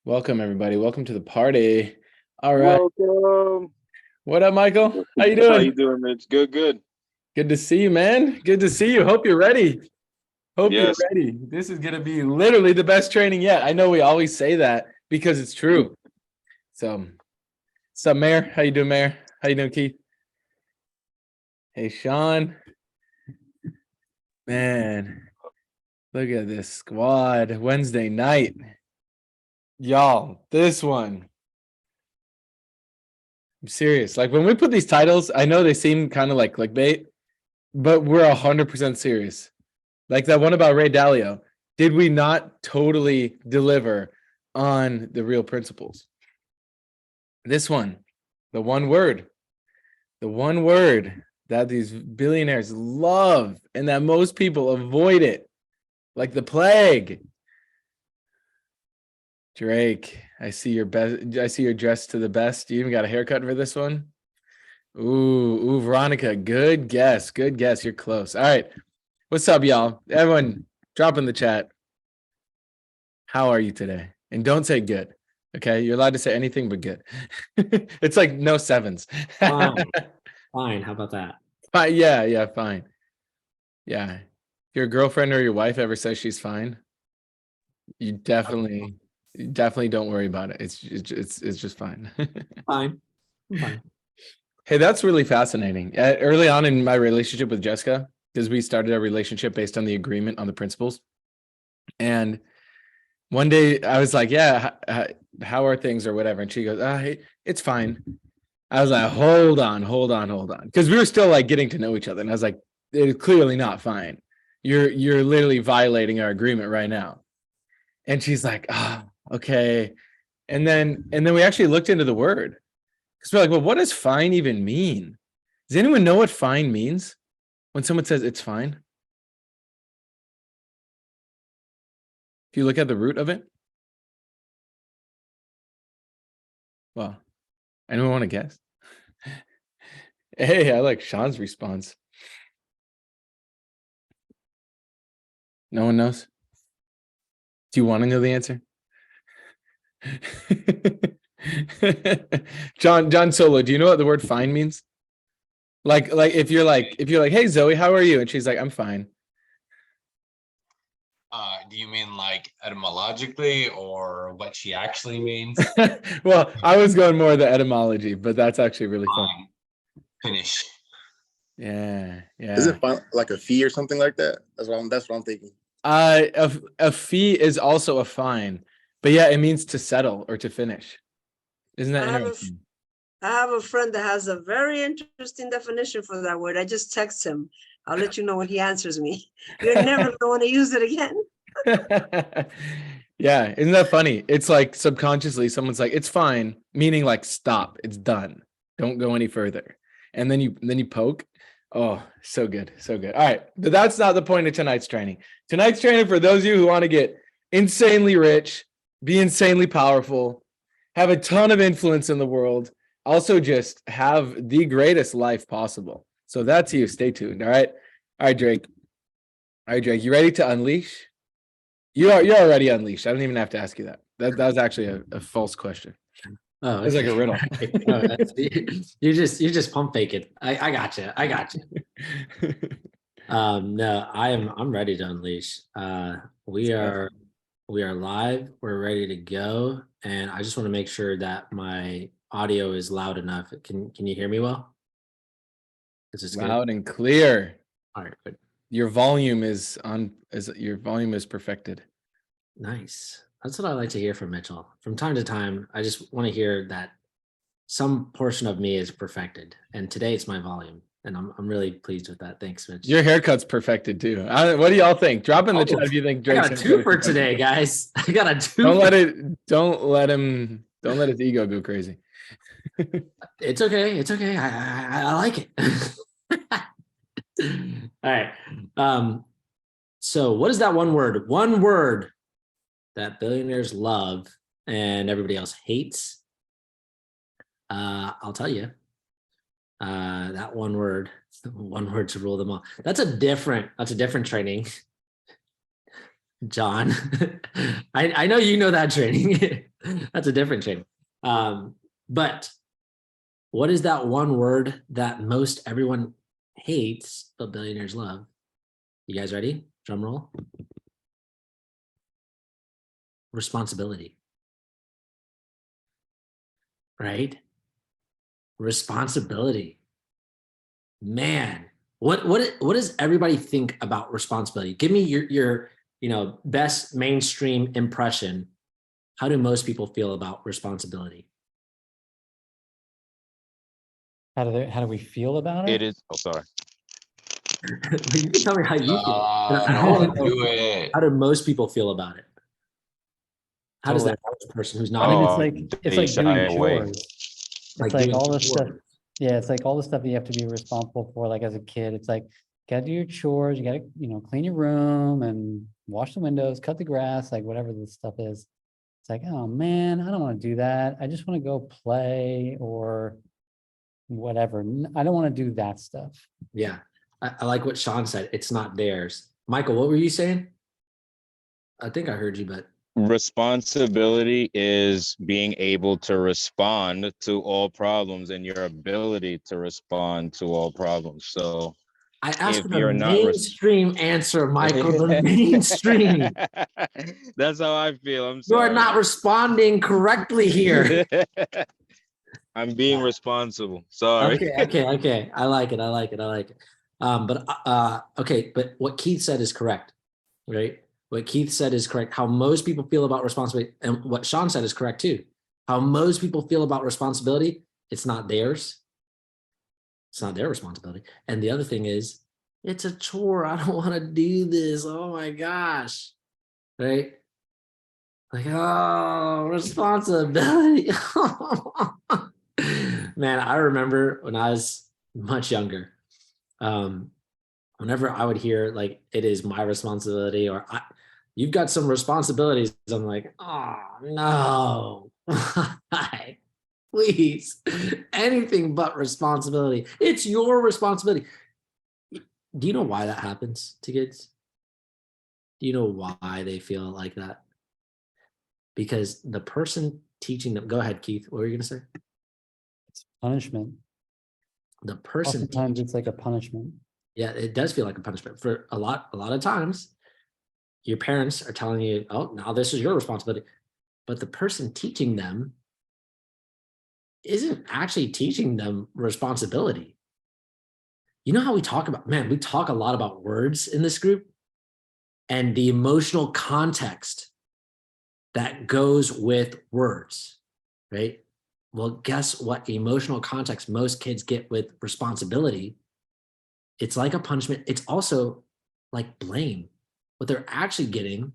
Welcome, everybody. Welcome to the party. All right. Welcome. What up, Michael? How you How doing? you doing, Mitch? Good. Good to see you, man. Good to see you. Hope you're ready. Hope you're Yes. ready. This is going to be literally the best training yet. I know we always say that because it's true. So, what's up, Mayor? How you doing, Mayor? How you doing, Keith? Hey, Sean. Man, look at this squad. Wednesday night. Y'all, this one. I'm serious. Like when we put these titles, I know they seem kind of like clickbait, but we're 100% serious. Like that one about Ray Dalio. Did we not totally deliver on the real principles? This one, the one word that these billionaires love and that most people avoid it like the plague. Drake, I see your best. I see your dress to the best. You even got a haircut for this one. Ooh, Veronica, good guess. Good guess. You're close. All right. What's up, y'all? Everyone, drop in the chat. How are you today? And don't say good. Okay. You're allowed to say anything but good. It's like no sevens. Fine. Fine. How about that? Fine. Yeah, fine. Yeah. If your girlfriend or your wife ever says she's fine, you definitely don't worry about it. It's just fine. Fine. I'm fine. Hey, that's really fascinating. Early on in my relationship with Jessica, because we started our relationship based on the agreement on the principles. And one day I was like, yeah, how are things or whatever? And she goes, hey, it's fine. I was like, hold on. Because we were still like getting to know each other. And I was like, it's clearly not fine. You're literally violating our agreement right now. And she's like, okay. And then we actually looked into the word. Because we're like, well, what does fine even mean? Does anyone know what fine means when someone says it's fine? If you look at the root of it? Well, anyone want to guess? Hey, I like Sean's response. No one knows? Do you want to know the answer? John Solo, do you know what the word fine means? Like if you're like, hey Zoe, how are you? And she's like, I'm fine. Do you mean like etymologically or what she actually means? Well, I was going more the etymology, but that's actually really fun. Finish. Yeah. Is it fun, like a fee or something like that? That's what I'm thinking. A fee is also a fine, but yeah, it means to settle or to finish. Isn't that interesting? I have a friend that has a very interesting definition for that word. I just text him. I'll let you know when he answers me. You're never going to use it again. Yeah, isn't that funny? It's like subconsciously someone's like, it's fine, meaning like stop, it's done. Don't go any further. And then you poke. Oh, so good. All right. But that's not the point of tonight's training. Tonight's training for those of you who want to get insanely rich, be insanely powerful, have a ton of influence in the world, also just have the greatest life possible. So that's you. Stay tuned. All right, Drake. You ready to unleash? You're already unleashed. I don't even have to ask you that. That was actually a false question. Oh, it's like a riddle. you just pump fake it. I got you. No, I'm ready to unleash. We are live. We're ready to go, and I just want to make sure that my audio is loud enough. Can you hear me well? Is this loud and clear? All right, good. Your volume is perfected. Nice. That's what I like to hear from Mitchell. From time to time, I just want to hear that some portion of me is perfected, and today it's my volume, and I'm really pleased with that. Thanks, Mitch. Your haircut's perfected too. What do y'all think? Drop in the chat if you think Drake's I got a two for today, guys. I got a two. Don't let his ego go crazy. It's okay. I like it. All right. So what is that one word? One word that billionaires love and everybody else hates? I'll tell you. That one word to rule them all. That's a different training. John. I know you know that training. That's a different training. But what is that one word that most everyone hates, but billionaires love? You guys ready? Drum roll. Responsibility. Right? Responsibility. Man, what does everybody think about responsibility? Give me your best mainstream impression. How do most people feel about responsibility? How do we feel about It it? is. Oh, sorry. You can tell me how you feel. But I No, want to know, do it. how do most people feel about it? How does Totally. that average person who's I not mean, even it's like Shy doing away. chores. like It's like doing all the stuff. chores. Yeah, it's like all the stuff that you have to be responsible for. Like as a kid, it's like gotta do your chores. You gotta, clean your room and wash the windows, cut the grass, like whatever this stuff is. It's like, oh man, I don't want to do that. I just want to go play or whatever. I don't want to do that stuff. Yeah, I like what Sean said. It's not theirs. Michael, what were you saying? I think I heard you, but Responsibility is being able to respond to all problems and your ability to respond to all problems. So I asked if for the you're not mainstream answer, Michael. The mainstream. That's how I feel. I'm You sorry. are not responding correctly here. I'm being responsible. Sorry. Okay. I like it. Okay, but what Keith said is correct, right? What Keith said is correct. How most people feel about responsibility, and what Sean said is correct too. How most people feel about responsibility, it's not theirs. It's not their responsibility. And the other thing is, it's a chore. I don't want to do this. Oh my gosh. Right? Like, oh, responsibility. Man, I remember when I was much younger, whenever I would hear like it is my responsibility or you've got some responsibilities, I'm like, oh no. Why? Please, anything but responsibility. It's your responsibility. Do you know why that happens to kids? Do you know why they feel like that? Because the person teaching them, go ahead, Keith, what were you going to say? It's punishment. The person Oftentimes it's like a punishment. Yeah, it does feel like a punishment for a lot of times. Your parents are telling you, oh, now this is your responsibility. But the person teaching them isn't actually teaching them responsibility. You know how we talk about, man, we talk a lot about words in this group and the emotional context that goes with words, right? Well, guess what emotional context most kids get with responsibility? It's like a punishment. It's also like blame. What they're actually getting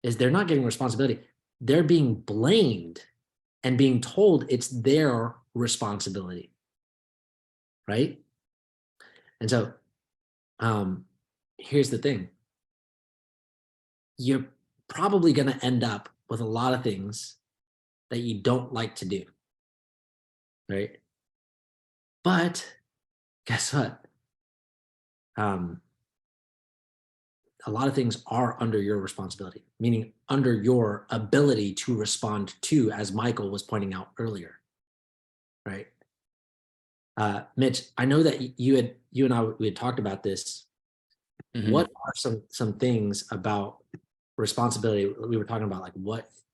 is they're not getting responsibility. They're being blamed and being told it's their responsibility, right? And so here's the thing. You're probably going to end up with a lot of things that you don't like to do, right? But guess what? A lot of things are under your responsibility, meaning under your ability to respond to, as Michael was pointing out earlier, right? Mitch, I know that you and I, we had talked about this. Mm-hmm. What are some things about responsibility we were talking about? Like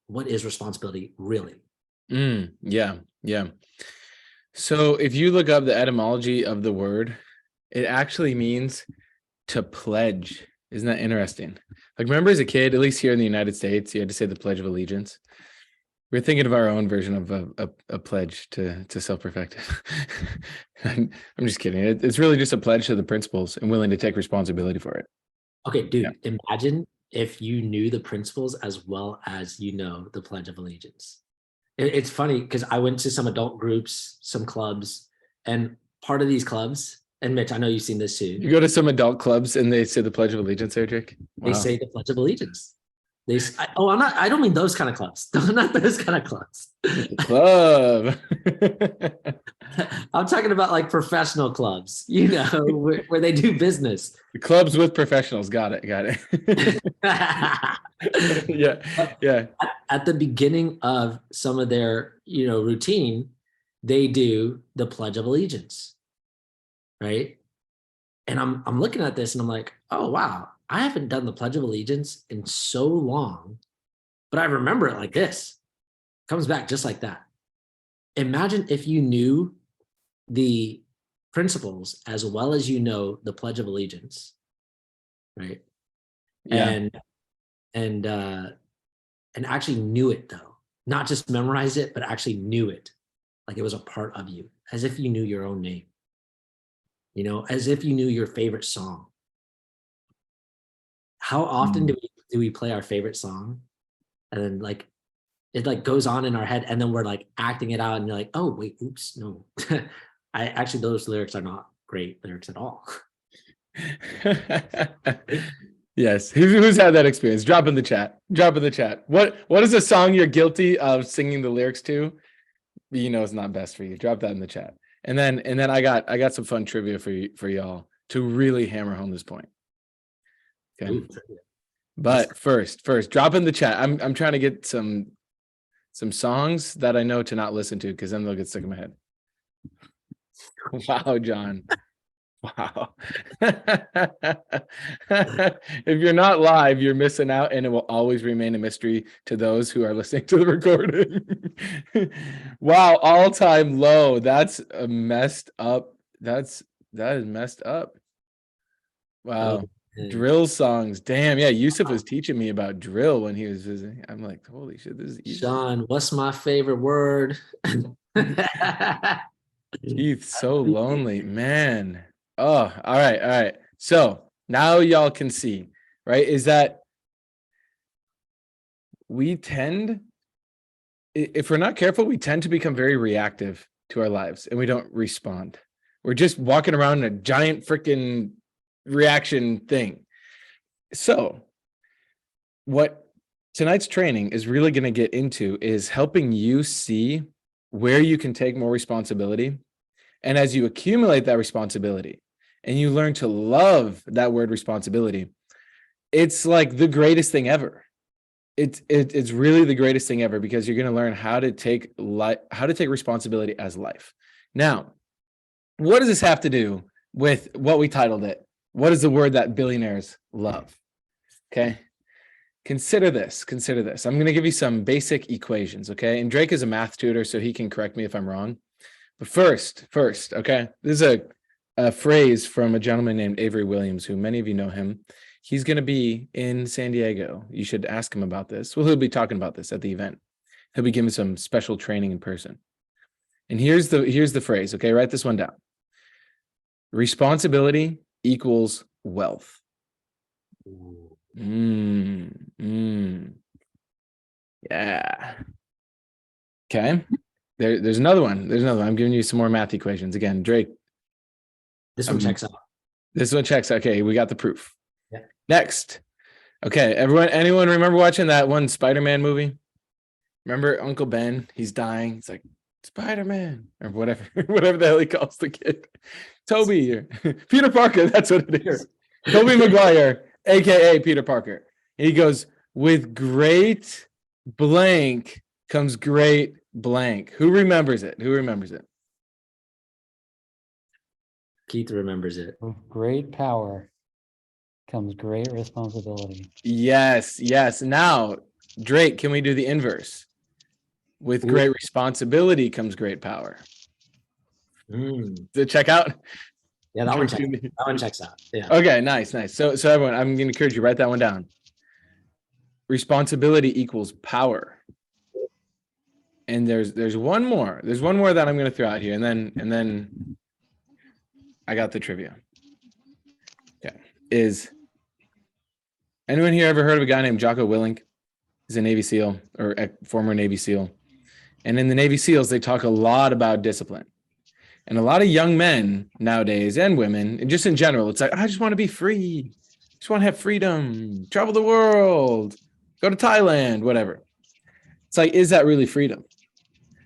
what is responsibility really? Yeah. So if you look up the etymology of the word, it actually means to pledge. Isn't that interesting? Like, remember as a kid, at least here in the United States, you had to say the Pledge of Allegiance. We're thinking of our own version of a pledge to self-perfect. I'm just kidding. It's really just a pledge to the principles and willing to take responsibility for it. Okay, dude, Imagine if you knew the principles as well as you know the Pledge of Allegiance. It's funny because I went to some adult groups, some clubs, and part of these clubs, and Mitch, I know you've seen this too. You go to some adult clubs and they say the Pledge of Allegiance there, Jake? Wow. They say the Pledge of Allegiance. I don't mean those kind of clubs. Not those kind of clubs. Club. I'm talking about like professional clubs, you know, where they do business. Clubs with professionals. Got it. At Yeah. Yeah. the beginning of some of their, routine, they do the Pledge of Allegiance, right? And I'm looking at this and I'm like, oh wow, I haven't done the Pledge of Allegiance in so long, but I remember it like this. Comes back just like that. Imagine if you knew the principles as well as you know the Pledge of Allegiance, right? Yeah. And actually knew it though, not just memorized it, but actually knew it, like it was a part of you, as if you knew your own name, as if you knew your favorite song. How often do we play our favorite song, and then like it like goes on in our head, and then we're like acting it out, and you're like, oh wait, oops, no, I actually those lyrics are not great lyrics at all. Yes. Who's had that experience? Drop in the chat. What is a song you're guilty of singing the lyrics to? It's not best for you. Drop that in the chat. And then I got some fun trivia for y'all to really hammer home this point. Okay. Ooh, But first, drop in the chat. I'm trying to get some songs that I know to not listen to, because then they'll get stuck in my head. Wow, John. Wow. If you're not live, you're missing out, and it will always remain a mystery to those who are listening to the recording. Wow, all-time low. That's messed up. That is messed up. Wow. Drill songs. Damn, yeah. Yusuf was teaching me about drill when he was visiting. I'm like, holy shit, this is easy. Sean, what's my favorite word? Keith, so lonely, man. Oh, all right. So now y'all can see, right? Is that we tend, if we're not careful, we tend to become very reactive to our lives, and we don't respond. We're just walking around in a giant freaking reaction thing. So what tonight's training is really going to get into is helping you see where you can take more responsibility. And as you accumulate that responsibility and you learn to love that word responsibility, it's like the greatest thing ever. It's really the greatest thing ever, because you're going to learn how to take responsibility as life. Now, what does this have to do with what we titled it? What is the word that billionaires love? Okay. Consider this. I'm going to give you some basic equations. Okay. And Drake is a math tutor, so he can correct me if I'm wrong. But first, okay. This is a phrase from a gentleman named Avery Williams, who many of you know him. He's going to be in San Diego. You should ask him about this. Well, he'll be talking about this at the event. He'll be giving some special training in person. And here's the phrase. Okay. Write this one down. Responsibility equals wealth. Yeah. Okay. There's another one. I'm giving you some more math equations. Again, Drake. This one checks out. This one checks. Okay, we got the proof. Yeah. Next. Okay, anyone remember watching that one Spider-Man movie? Remember Uncle Ben? He's dying. It's like, Spider-Man, or whatever the hell he calls the kid. Toby, or Peter Parker, that's what it is. Toby Maguire, aka Peter Parker. And he goes, with great blank comes great blank. Who remembers it? Keith remembers it. With great power comes great responsibility. Yes. Now, Drake, can we do the inverse? With great responsibility comes great power. Did it check out? Yeah, that one checks out. Yeah. Okay, nice. So everyone, I'm going to encourage you, write that one down. Responsibility equals power. And there's one more. There's one more that I'm going to throw out here, and then I got the trivia. Okay. Is anyone here ever heard of a guy named Jocko Willink? He's a Navy SEAL, or a former Navy SEAL. And in the Navy SEALs, they talk a lot about discipline. And a lot of young men nowadays, and women, and just in general, it's like, I just want to be free. I just want to have freedom, travel the world. go to Thailand, whatever. It's like, is that really freedom?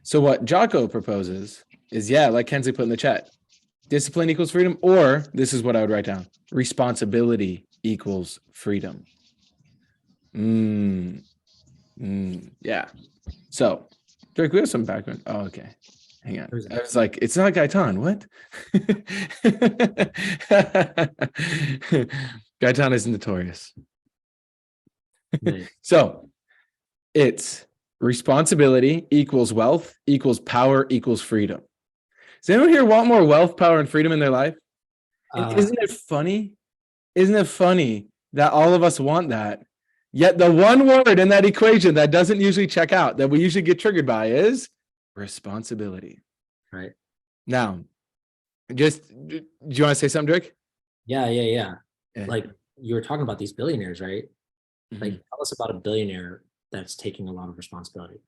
So what Jocko proposes is, yeah, like Kenzie put in the chat, discipline equals freedom, or this is what I would write down: responsibility equals freedom. Yeah. So, Drake, we have some background. Oh, okay. Hang on. I was like, it's not Gaetan. What? Gaetan is notorious. Nice. So it's responsibility equals wealth equals power equals freedom. Does anyone here want more wealth, power, and freedom in their life? And isn't it funny? Isn't it funny that all of us want that? Yet the one word in that equation that doesn't usually check out, that we usually get triggered by, is responsibility. Right. Now, just, do you want to say something, Drake? Yeah. Yeah. Like you were talking about these billionaires, right? Mhm. Like tell us about a billionaire that's taking a lot of responsibility.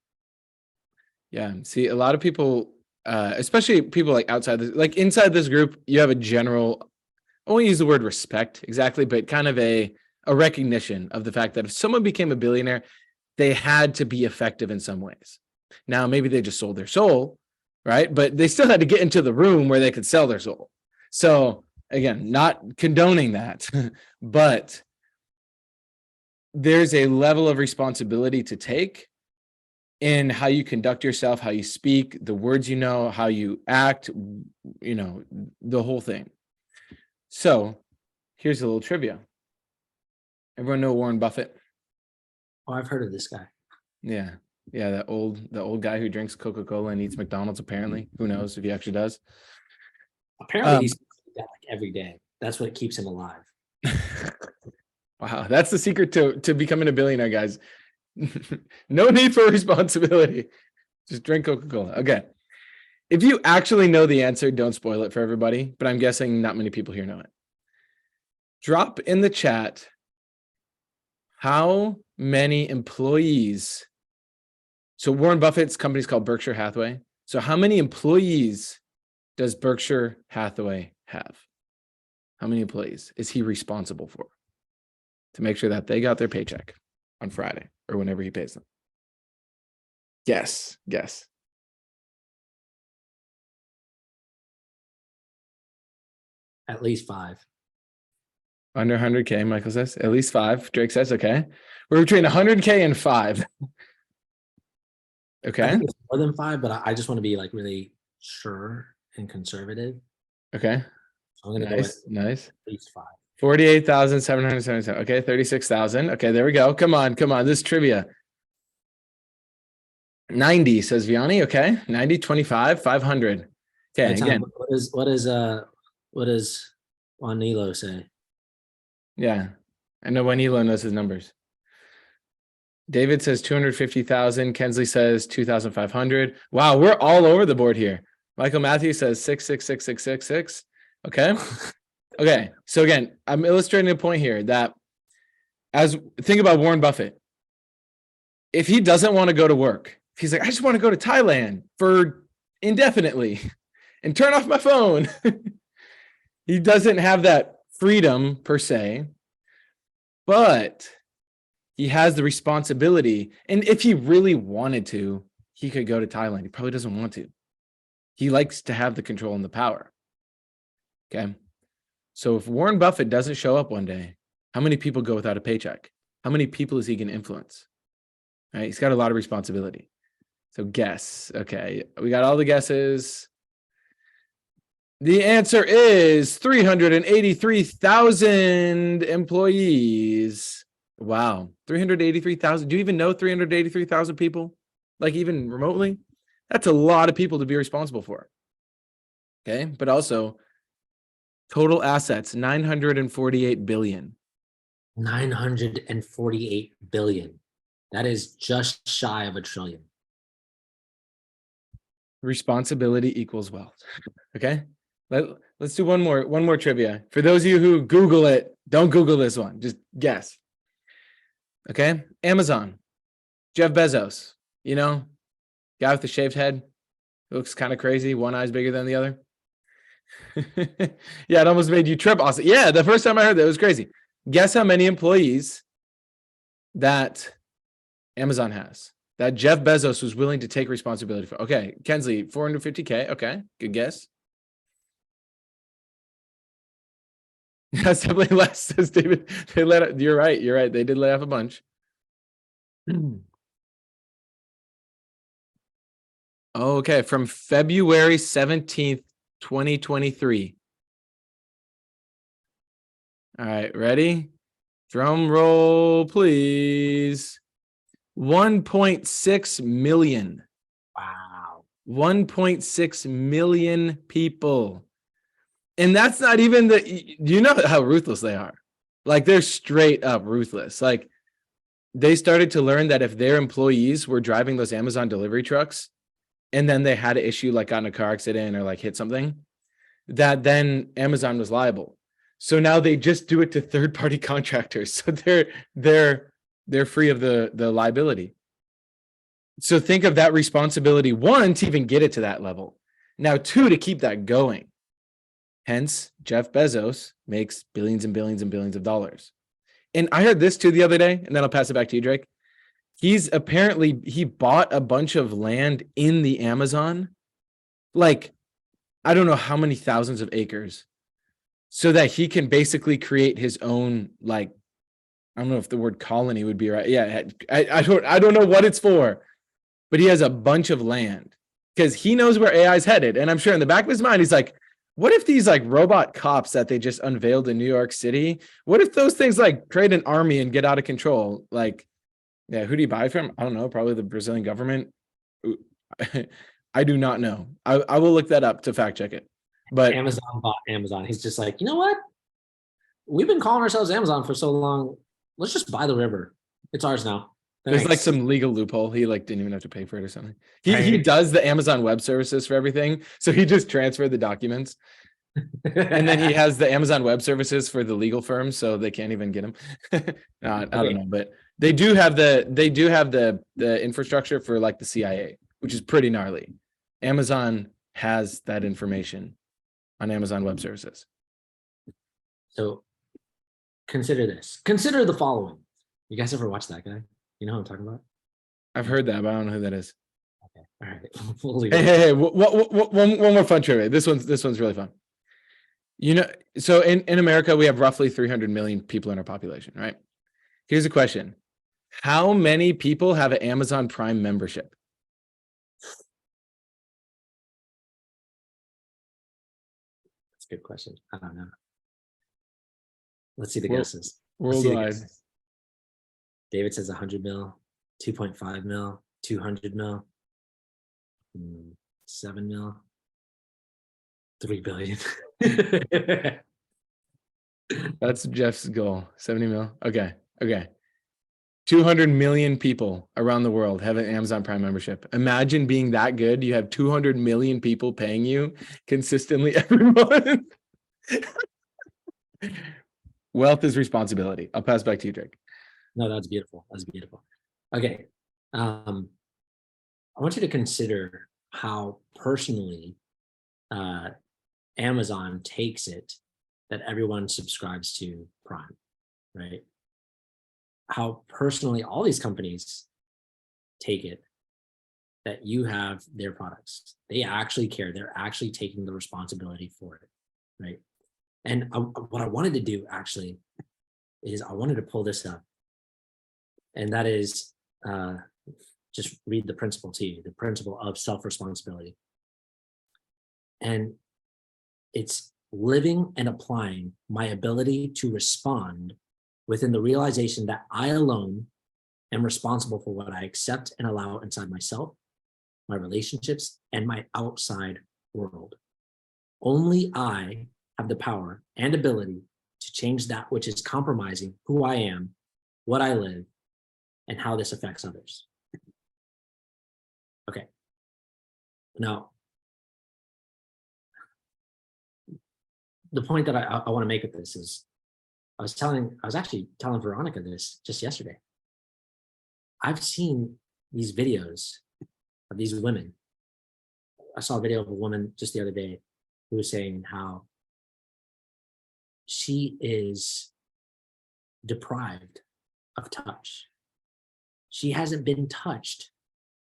Yeah. See, a lot of people, especially people like outside this, like inside this group, you have a general, I won't use the word respect exactly, but kind of a recognition of the fact that if someone became a billionaire, they had to be effective in some ways. Now, maybe they just sold their soul, right? But they still had to get into the room where they could sell their soul. So again, not condoning that, but there's a level of responsibility to take in how you conduct yourself, how you speak, the words you know, how you act, you know, the whole thing. So here's a little trivia. Everyone know Warren Buffett? Oh, I've heard of this guy. Yeah. Yeah, the old guy who drinks Coca-Cola and eats McDonald's, apparently. Who knows if he actually does? Apparently he's doing that like every day. That's what keeps him alive. Wow, that's the secret to becoming a billionaire, guys. No need for responsibility. Just drink Coca-Cola. Okay. If you actually know the answer, don't spoil it for everybody, but I'm guessing not many people here know it. Drop in the chat how many employees. So Warren Buffett's company is called Berkshire Hathaway. So how many employees does Berkshire Hathaway have? How many employees is he responsible for to make sure that they got their paycheck on Friday or whenever he pays them? Guess. At least 5. Under 100K, Michael says. At least 5. Drake says, okay. We're between 100K and 5. I Okay. think it's more than 5, but I just want to be like really sure and conservative. Okay. So I'm gonna go with Nice. at least 5. 48,777. Okay, 36,000. Okay, there we go. Come on. This is trivia. 90 says Vianney. Okay, 90, 25, 500. Okay, Anytime, again. what does Juanilo say? Yeah, I know Juanilo knows his numbers. David says 250,000. Kensley says 2,500. Wow, we're all over the board here. Michael Matthews says 6666666. Okay. Okay. So again, I'm illustrating a point here that think about Warren Buffett. If he doesn't want to go to work, if he's like, I just want to go to Thailand for indefinitely and turn off my phone. He doesn't have that freedom per se, but he has the responsibility. And if he really wanted to, he could go to Thailand. He probably doesn't want to. He likes to have the control and the power. Okay. So if Warren Buffett doesn't show up one day, how many people go without a paycheck? How many people is he going to influence? Right? He's got a lot of responsibility. So guess. Okay. We got all the guesses. The answer is 383,000 employees. Wow. 383,000. Do you even know 383,000 people? Like even remotely? That's a lot of people to be responsible for. Okay. But also total assets, 948 billion. 948 billion. That is just shy of $1 trillion. Responsibility equals wealth. Okay. Let's do one more trivia. For those of you who Google it, don't Google this one. Just guess. Okay. Amazon. Jeff Bezos. You know, guy with the shaved head. Looks kind of crazy. One eye's bigger than the other. Yeah, it almost made you trip. Also, yeah, the first time I heard that, it was crazy. Guess how many employees that Amazon has that Jeff Bezos was willing to take responsibility for? Okay, Kensley, 450K. Okay, good guess. That's definitely less, says David. You're right. You're right. They did lay off a bunch. Okay, from February 17th, 2023. All right, ready? Drum roll, please. 1.6 million. Wow. 1.6 million people. And that's not even you know how ruthless they are. Like they're straight up ruthless. Like they started to learn that if their employees were driving those Amazon delivery trucks and then they had an issue, like got in a car accident or like hit something, that then Amazon was liable. So now they just do it to third-party contractors. So they're free of the liability. So think of that responsibility, one, to even get it to that level. Now, two, to keep that going. Hence, Jeff Bezos makes billions and billions and billions of dollars. And I heard this too the other day, and then I'll pass it back to you, Drake. He bought a bunch of land in the Amazon, like, I don't know how many thousands of acres, so that he can basically create his own, like, I don't know if the word colony would be right. Yeah, I don't know what it's for, but he has a bunch of land because he knows where AI is headed. And I'm sure in the back of his mind, he's like, what if these like robot cops that they just unveiled in New York City, what if those things like create an army and get out of control? Like, yeah, who do you buy from? I don't know, probably the Brazilian government. I do not know. I will look that up to fact check it. But Amazon bought Amazon. He's just like, you know what? We've been calling ourselves Amazon for so long. Let's just buy the river. It's ours now. there's like Thanks. some legal loophole. He like didn't even have to pay for it or something. He Right. does the Amazon Web Services for everything. So he just transferred the documents. And then he has the Amazon Web Services for the legal firms, so they can't even get him. No, I don't know, but they do have the infrastructure for like the CIA, which is pretty gnarly. Amazon has that information on Amazon Web Services. So consider this. Consider the following. You guys ever watch that guy? You know who I'm talking about? I've heard that, but I don't know who that is. Okay. All right. We'll leave Hey, it. hey, hey! One more fun trivia. This one's really fun. You know, so in America, we have roughly 300 million people in our population, right? Here's a question. How many people have an Amazon Prime membership? That's a good question. I don't know. Let's see the World- guesses. Let's see the Worldwide. guesses. David says 100 mil, 2.5 mil, 200 mil, 7 mil, 3 billion. That's Jeff's goal. 70 mil. Okay. 200 million people around the world have an Amazon Prime membership. Imagine being that good. You have 200 million people paying you consistently every month. Wealth is responsibility. I'll pass back to you, Drake. No, that's beautiful. That's beautiful. Okay. I want you to consider how personally Amazon takes it that everyone subscribes to Prime, right? How personally all these companies take it that you have their products. They actually care. They're actually taking the responsibility for it, right? And what I wanted to do actually is I wanted to pull this up. And that is just read the principle to you, the principle of self-responsibility. And it's living and applying my ability to respond within the realization that I alone am responsible for what I accept and allow inside myself, my relationships, and my outside world. Only I have the power and ability to change that which is compromising who I am, what I live, and how this affects others. Okay. Now, the point that I want to make with this is I was actually telling Veronica this just yesterday. I've seen these videos of these women. I saw a video of a woman just the other day who was saying how she is deprived of touch. She hasn't been touched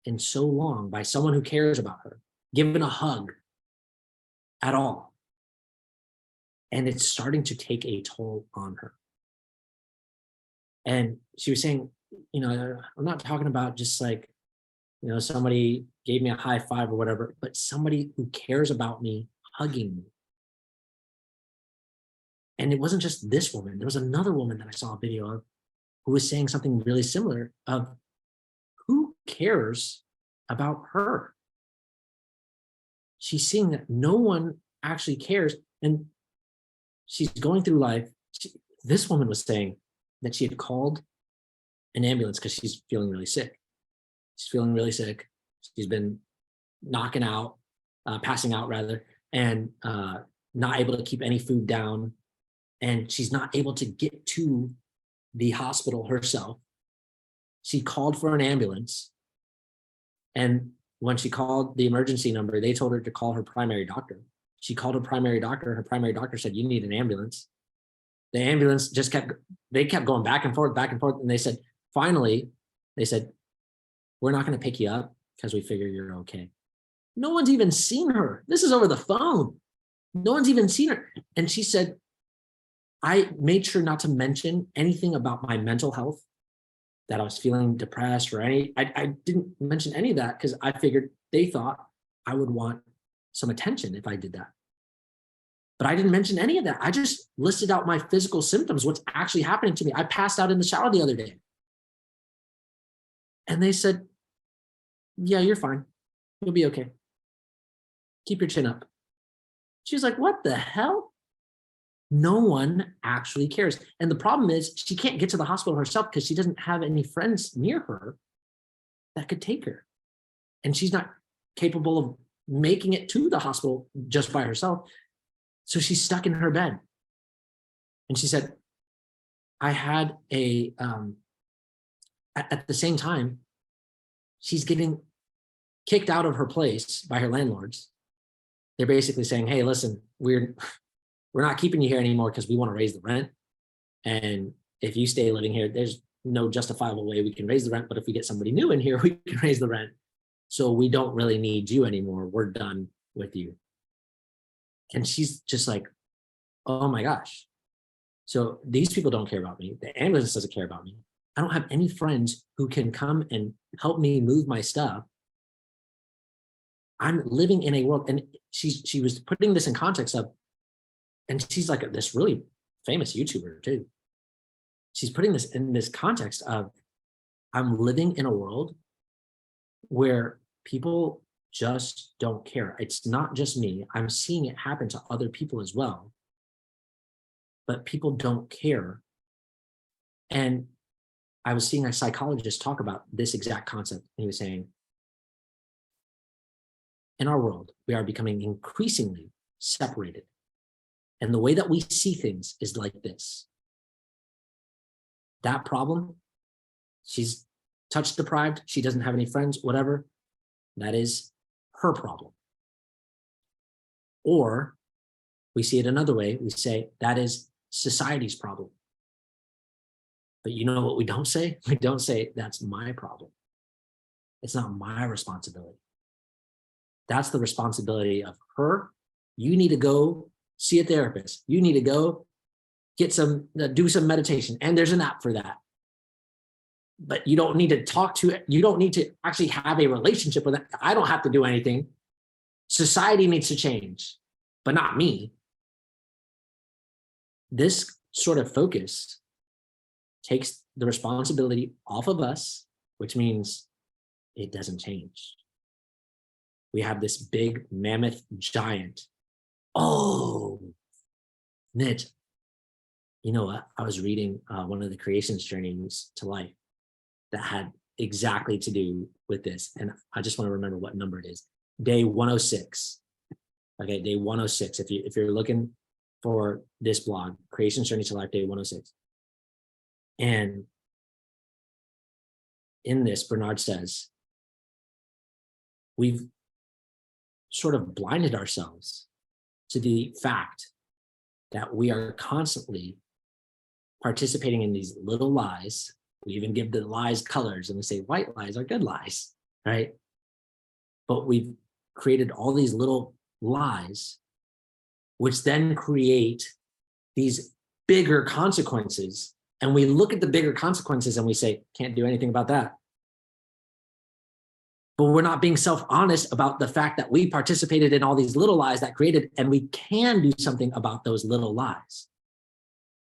in so long by someone who cares about her, given a hug at all. And it's starting to take a toll on her. And she was saying, I'm not talking about just like, somebody gave me a high five or whatever, but somebody who cares about me hugging me. And it wasn't just this woman. There was another woman that I saw a video of who was saying something really similar of who cares about her? She's seeing that no one actually cares. And she's going through life. This woman was saying that she had called an ambulance because she's feeling really sick. She's feeling really sick. She's been knocking out, passing out rather, and not able to keep any food down. And she's not able to get to the hospital herself. She called for an ambulance. And when she called the emergency number, they told her to call her primary doctor. She called her primary doctor. Her primary doctor said, you need an ambulance. The ambulance just kept going back and forth. And they said, finally, they said, we're not going to pick you up because we figure you're okay. No one's even seen her. This is over the phone. No one's even seen her. And she said, I made sure not to mention anything about my mental health, that I was feeling depressed or I didn't mention any of that because I figured they thought I would want some attention if I did that. But I didn't mention any of that. I just listed out my physical symptoms, what's actually happening to me. I passed out in the shower the other day. And they said, yeah, you're fine. You'll be okay. Keep your chin up. She's like, what the hell? No one actually cares. And the problem is she can't get to the hospital herself because she doesn't have any friends near her that could take her. And she's not capable of making it to the hospital just by herself. So she's stuck in her bed. And she said, I had at the same time, she's getting kicked out of her place by her landlords. They're basically saying, hey, listen, we're not keeping you here anymore because we want to raise the rent. And if you stay living here, there's no justifiable way we can raise the rent. But if we get somebody new in here, we can raise the rent. So we don't really need you anymore. We're done with you. And she's just like, oh my gosh. So these people don't care about me. The ambulance doesn't care about me. I don't have any friends who can come and help me move my stuff. I'm living in a world, and she was putting this in context of, and she's like this really famous YouTuber too. She's putting this in this context of, I'm living in a world where people just don't care. It's not just me. I'm seeing it happen to other people as well. But people don't care. And I was seeing a psychologist talk about this exact concept. And he was saying, in our world, we are becoming increasingly separated. And the way that we see things is like this. That problem, she's touch deprived, she doesn't have any friends, whatever, that is her problem. Or we see it another way, we say that is society's problem. But you know what we don't say? We don't say that's my problem. It's not my responsibility. That's the responsibility of her. You need to go see a therapist. You need to go get do some meditation. And there's an app for that. But you don't need to talk to it. You don't need to actually have a relationship with it. I don't have to do anything. Society needs to change, but not me. This sort of focus takes the responsibility off of us, which means it doesn't change. We have this big mammoth giant. Oh, Nit, you know what? I was reading one of the Creation's Journeys to Life that had exactly to do with this. And I just want to remember what number it is. Day 106. Okay, day 106. If you're looking for this blog, Creation's Journey to Life, day 106. And in this, Bernard says, we've sort of blinded ourselves to the fact that we are constantly participating in these little lies We even give the lies colors and we say white lies are good lies, right? But we've created all these little lies, which then create these bigger consequences. And we look at the bigger consequences and we say, can't do anything about that. But we're not being self-honest about the fact that we participated in all these little lies that created, and we can do something about those little lies.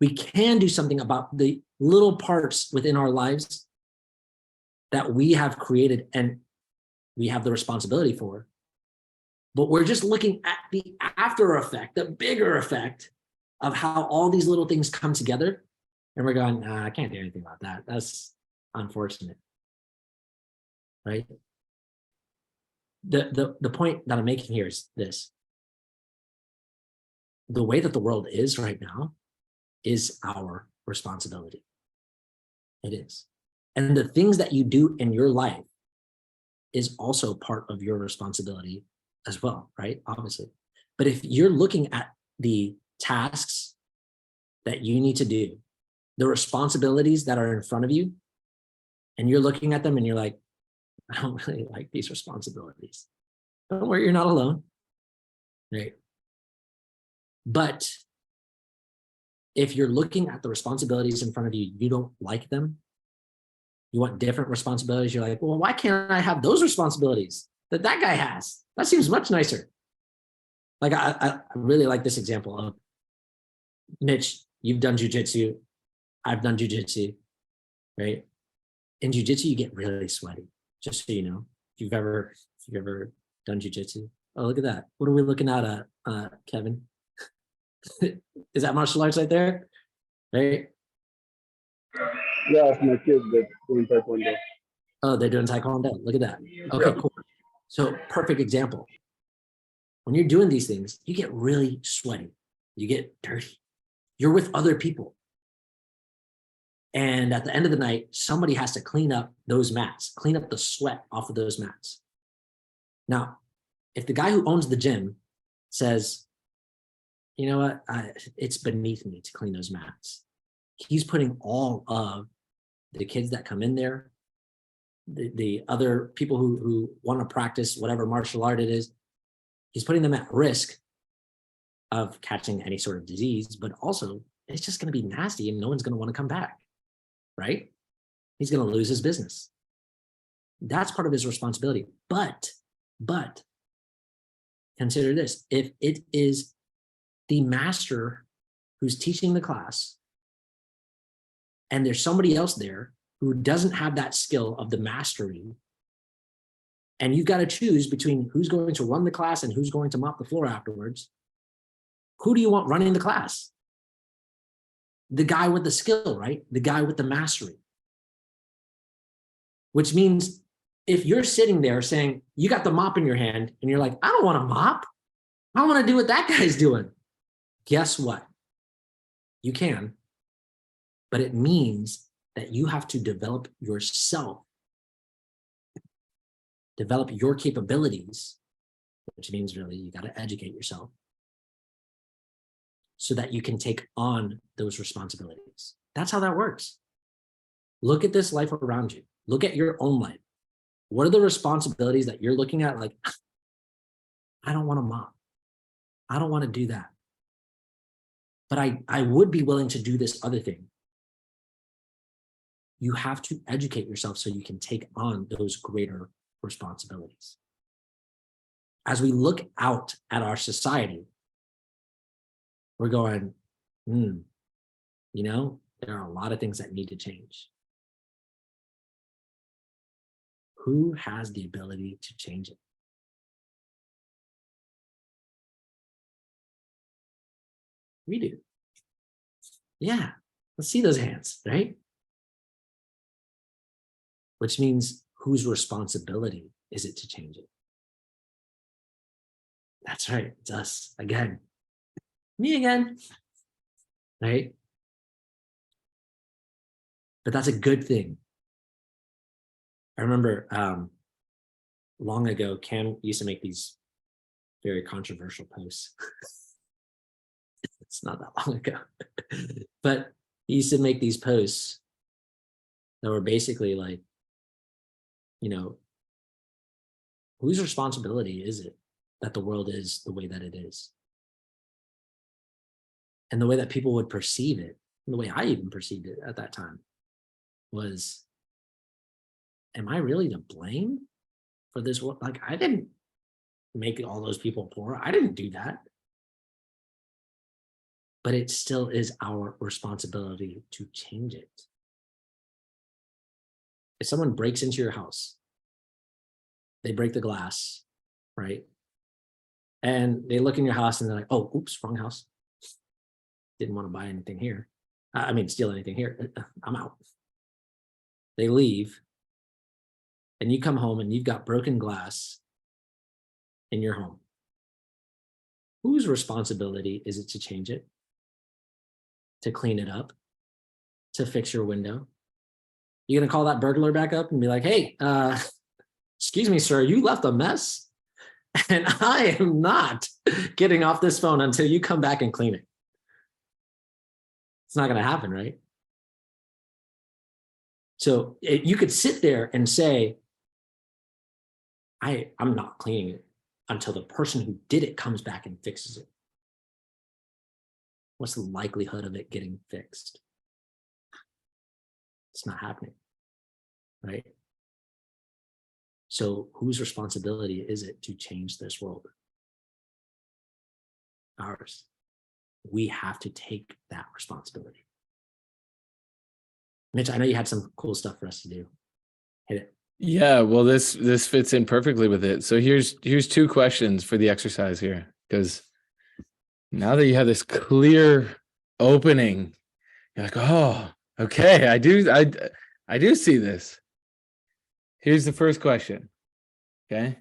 We can do something about the little parts within our lives that we have created and we have the responsibility for. But we're just looking at the after effect, the bigger effect of how all these little things come together. And we're going, nah, I can't do anything about that. That's unfortunate, right? The point that I'm making here is this. The way that the world is right now is our responsibility. It is. And the things that you do in your life is also part of your responsibility as well, right? Obviously. But if you're looking at the tasks that you need to do, the responsibilities that are in front of you, and you're looking at them and you're like, I don't really like these responsibilities. Don't worry, you're not alone, right? But if you're looking at the responsibilities in front of you, you don't like them, you want different responsibilities, you're like, well, why can't I have those responsibilities that that guy has? That seems much nicer. Like, I really like this example of, Mitch, you've done jujitsu, I've done jujitsu, right? In jujitsu, you get really sweaty, just so you know. If you've ever done jujitsu. Oh, look at that. What are we looking at, Kevin? Is that martial arts right there? Right? Yeah, it's my kids that doing taekwondo. Oh, they're doing taekwondo. Look at that. Okay, cool. So perfect example. When you're doing these things, you get really sweaty. You get dirty. You're with other people. And at the end of the night, somebody has to clean up those mats, clean up the sweat off of those mats. Now, if the guy who owns the gym says, you know what, it's beneath me to clean those mats, he's putting all of the kids that come in there, the other people who want to practice whatever martial art it is, he's putting them at risk of catching any sort of disease, but also it's just going to be nasty and no one's going to want to come back, right? He's going to lose his business. That's part of his responsibility. But consider this, if it is the master who's teaching the class and there's somebody else there who doesn't have that skill of the mastery, and you've got to choose between who's going to run the class and who's going to mop the floor afterwards, who do you want running the class? The guy with the skill, right? The guy with the mastery. Which means if you're sitting there saying, you got the mop in your hand and you're like, I don't want to mop. I want to do what that guy's doing. Guess what? You can, but it means that you have to develop yourself, develop your capabilities, which means really you got to educate yourself so that you can take on those responsibilities. That's how that works. Look at this life around you. Look at your own life. What are the responsibilities that you're looking at? Like, I don't want to mop. I don't want to do that. But I would be willing to do this other thing. You have to educate yourself so you can take on those greater responsibilities. As we look out at our society, we're going, you know, there are a lot of things that need to change. Who has the ability to change it? We do. Yeah, let's see those hands, right? Which means whose responsibility is it to change it? That's right, it's us again. Me again, right? But that's a good thing. I remember long ago, Cam used to make these very controversial posts. It's not that long ago, but he used to make these posts that were basically like, you know, whose responsibility is it that the world is the way that it is? And the way that people would perceive it, and the way I even perceived it at that time, was, am I really to blame for this world? Like, I didn't make all those people poor. I didn't do that. But it still is our responsibility to change it. If someone breaks into your house, they break the glass, right? And they look in your house and they're like, oh, oops, wrong house. Didn't want to buy anything here. I mean, steal anything here. I'm out. They leave. And you come home and you've got broken glass in your home. Whose responsibility is it to change it? To clean it up? To fix your window? You gonna call that burglar back up and be like, hey, excuse me, sir, you left a mess? And I am not getting off this phone until you come back and clean it. It's not gonna happen, right? So you could sit there and say, I'm not cleaning it until the person who did it comes back and fixes it. What's the likelihood of it getting fixed? It's not happening, right? So whose responsibility is it to change this world? Ours. We have to take that responsibility. Mitch, I know you had some cool stuff for us to do. Hit it. Yeah, well, this fits in perfectly with it. So here's 2 questions for the exercise here, because now that you have this clear opening, you're like, oh, okay, I do see this. Here's the first question. Okay.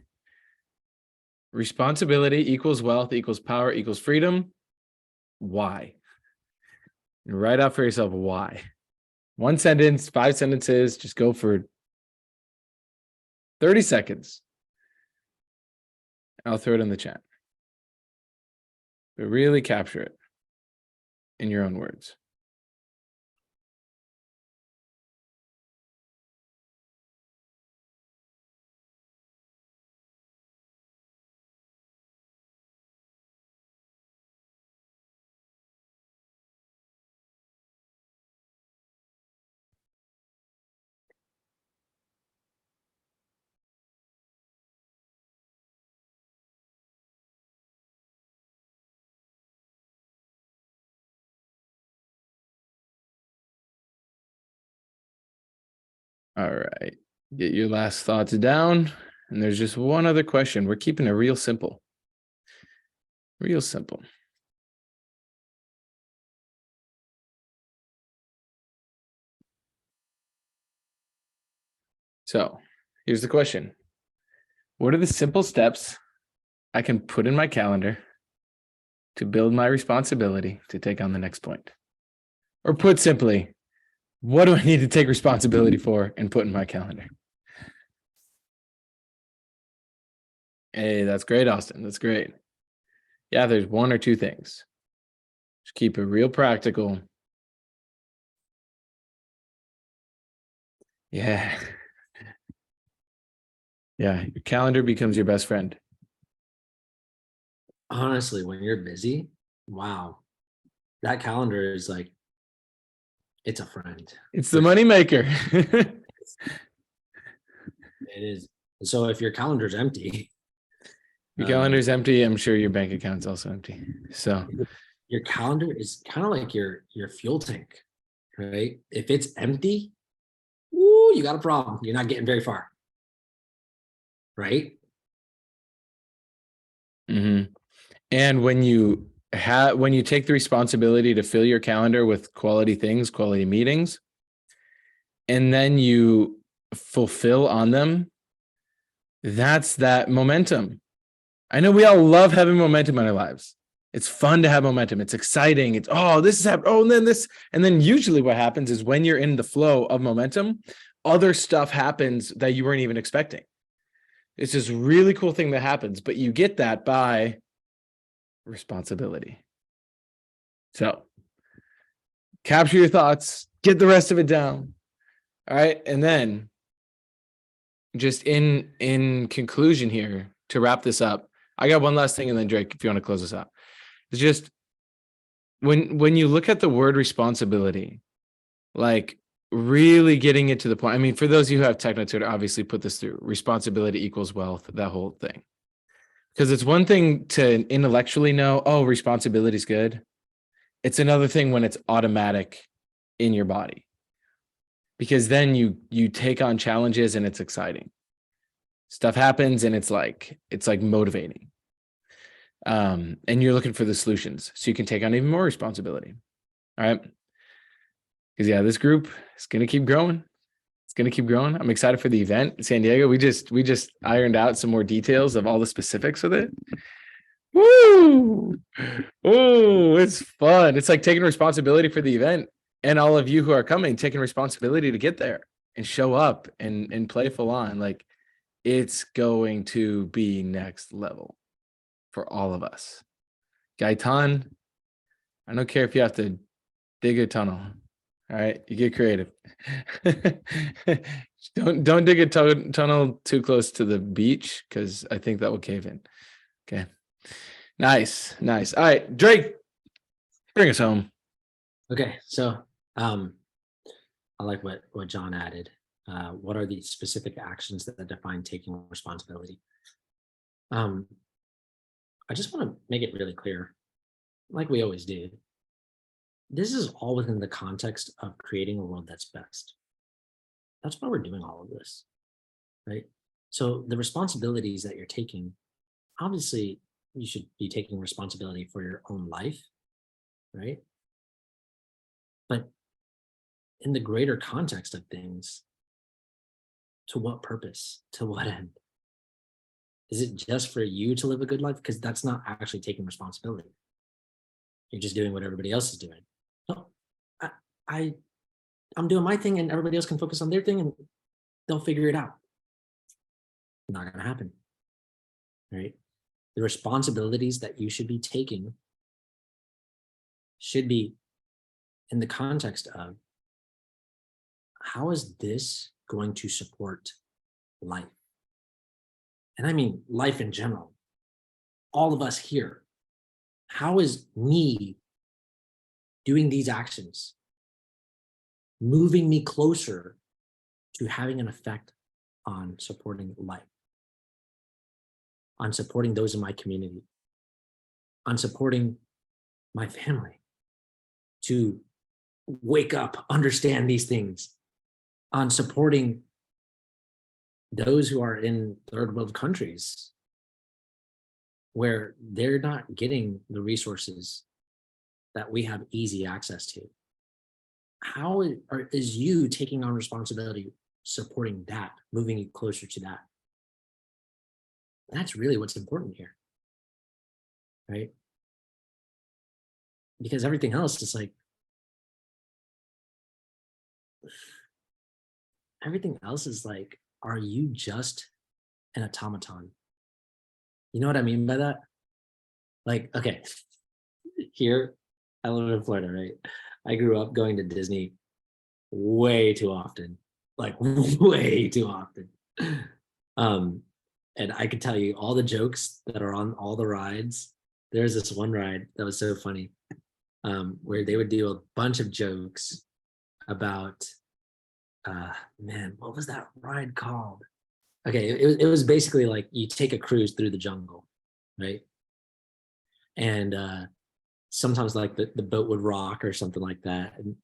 Responsibility equals wealth equals power equals freedom. Why? And write out for yourself why. 1 sentence, 5 sentences, just go for 30 seconds. I'll throw it in the chat. But really capture it in your own words. All right. Get your last thoughts down. And there's just one other question. We're keeping it real simple. Real simple. So here's the question. What are the simple steps I can put in my calendar to build my responsibility to take on the next point? Or put simply, what do I need to take responsibility for and put in my calendar? Hey, that's great, Austin. That's great. Yeah, there's 1 or 2 things. Just keep it real practical. Yeah. Yeah, your calendar becomes your best friend. Honestly, when you're busy, wow, that calendar is like, it's a friend. It's the moneymaker. It is. So if your calendar's empty, Your calendar's empty. I'm sure your bank account's also empty. So your calendar is kind of like your fuel tank, right? If it's empty, woo, you got a problem. You're not getting very far, right? Mm-hmm. And when you take the responsibility to fill your calendar with quality things, quality meetings, and then you fulfill on them, that's that momentum. I know we all love having momentum in our lives. It's fun to have momentum. It's exciting. It's, oh, this is happening. Oh, and then this. And then usually what happens is when you're in the flow of momentum, other stuff happens that you weren't even expecting. It's this really cool thing that happens, but you get that by responsibility. So capture your thoughts, get the rest of it down. All right. And then just in conclusion here, to wrap this up, I got one last thing, and then Drake, if you want to close this out. It's just when you look at the word responsibility, like really getting it to the point. I mean, for those of you who have Technotutor, obviously put this through responsibility equals wealth, that whole thing. Because it's one thing to intellectually know, oh, responsibility is good. It's another thing when it's automatic in your body. Because then you take on challenges and it's exciting. Stuff happens and it's like motivating. And you're looking for the solutions so you can take on even more responsibility. All right. Because yeah, this group is going to keep growing. It's going to keep growing. I'm excited for the event in San Diego. We just ironed out some more details of all the specifics of it. Woo! Oh, it's fun. It's like taking responsibility for the event, and all of you who are coming, taking responsibility to get there and show up and play full on. Like, it's going to be next level for all of us. Gaitan, I don't care if you have to dig a tunnel. All right, you get creative. Don't dig a tunnel too close to the beach, because I think that will cave in. Okay. Nice. All right, Drake, bring us home. Okay, so I like what John added. What are the specific actions that define taking responsibility? I just want to make it really clear, like we always do. This is all within the context of creating a world that's best. That's why we're doing all of this, right? So the responsibilities that you're taking, obviously, you should be taking responsibility for your own life, right? But in the greater context of things, to what purpose? To what end? Is it just for you to live a good life? Because that's not actually taking responsibility. You're just doing what everybody else is doing. No, I'm doing my thing, and everybody else can focus on their thing, and they'll figure it out. Not going to happen, right? The responsibilities that you should be taking should be in the context of, how is this going to support life? And I mean life in general. All of us here. How is me doing these actions moving me closer to having an effect on supporting life, on supporting those in my community, on supporting my family to wake up, understand these things, on supporting those who are in third world countries where they're not getting the resources that we have easy access to. How is you taking on responsibility, supporting that, moving you closer to that? That's really what's important here, right? Because everything else is like, are you just an automaton? You know what I mean by that? Like, okay, here, I live in Florida, right? I grew up going to Disney way too often, like way too often. And I could tell you all the jokes that are on all the rides. There's this one ride that was so funny, where they would do a bunch of jokes about, man, what was that ride called? Okay, it was basically like you take a cruise through the jungle, right? And sometimes like the boat would rock or something like that. And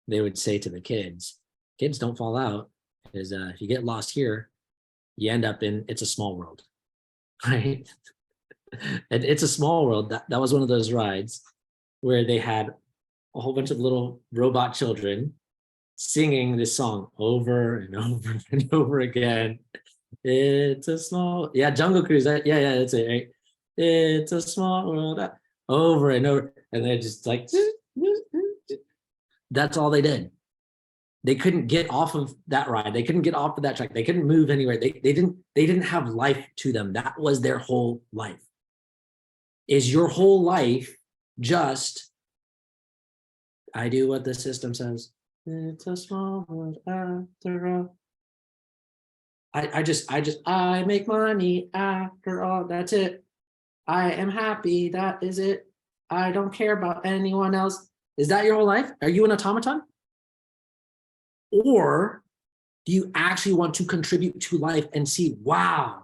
they would say to the kids, don't fall out, because if you get lost here, you end up in It's a Small World, right? And It's a Small World, that was one of those rides where they had a whole bunch of little robot children singing this song over and over and over again. It's a small, Jungle Cruise. Yeah, that's it, right? It's a small world, over and over, and they're just like, that's all they did. They couldn't get off of that ride. They couldn't get off of that track. They couldn't move anywhere. They didn't have life to them. That was their whole life. Is your whole life just, I do what the system says? It's a small world after all. I make money after all. That's it. I am happy. That is it. I don't care about anyone else. Is that your whole life? Are you an automaton? Or do you actually want to contribute to life and see, wow,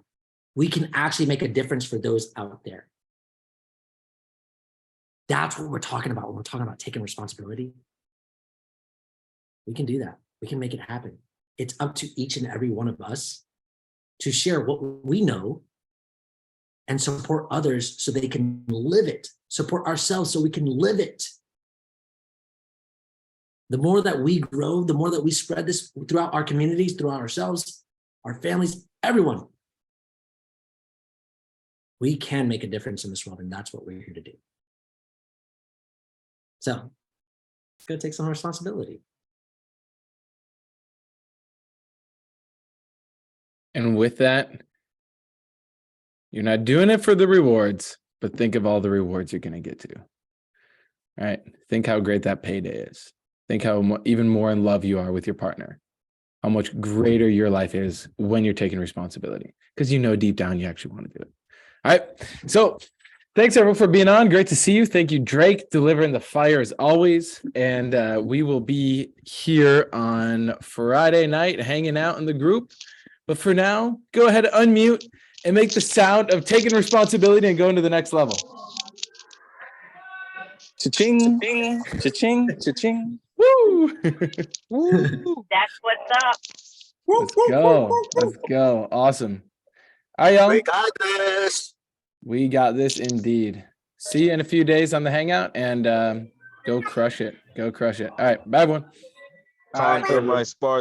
we can actually make a difference for those out there? That's what we're talking about when we're talking about taking responsibility. We can do that. We can make it happen. It's up to each and every one of us to share what we know and support others so they can live it. Support ourselves so we can live it. The more that we grow, the more that we spread this throughout our communities, throughout ourselves, our families, everyone, we can make a difference in this world, and that's what we're here to do. So it's going to take some responsibility. And with that, you're not doing it for the rewards, but think of all the rewards you're going to get to. All right. Think how great that payday is. Think how even more in love you are with your partner. How much greater your life is when you're taking responsibility, because you know deep down you actually want to do it. All right. So thanks everyone for being on. Great to see you. Thank you, Drake, delivering the fire as always. And we will be here on Friday night hanging out in the group. But for now, go ahead and unmute and make the sound of taking responsibility and going to the next level. Cha-ching, cha-ching, cha-ching. Woo! Woo. That's what's up. Let's go. Let's go. Awesome. All right, y'all. We got this. We got this indeed. See you in a few days on the Hangout, and go crush it. Go crush it. All right. Bye, everyone. Conquer my spark.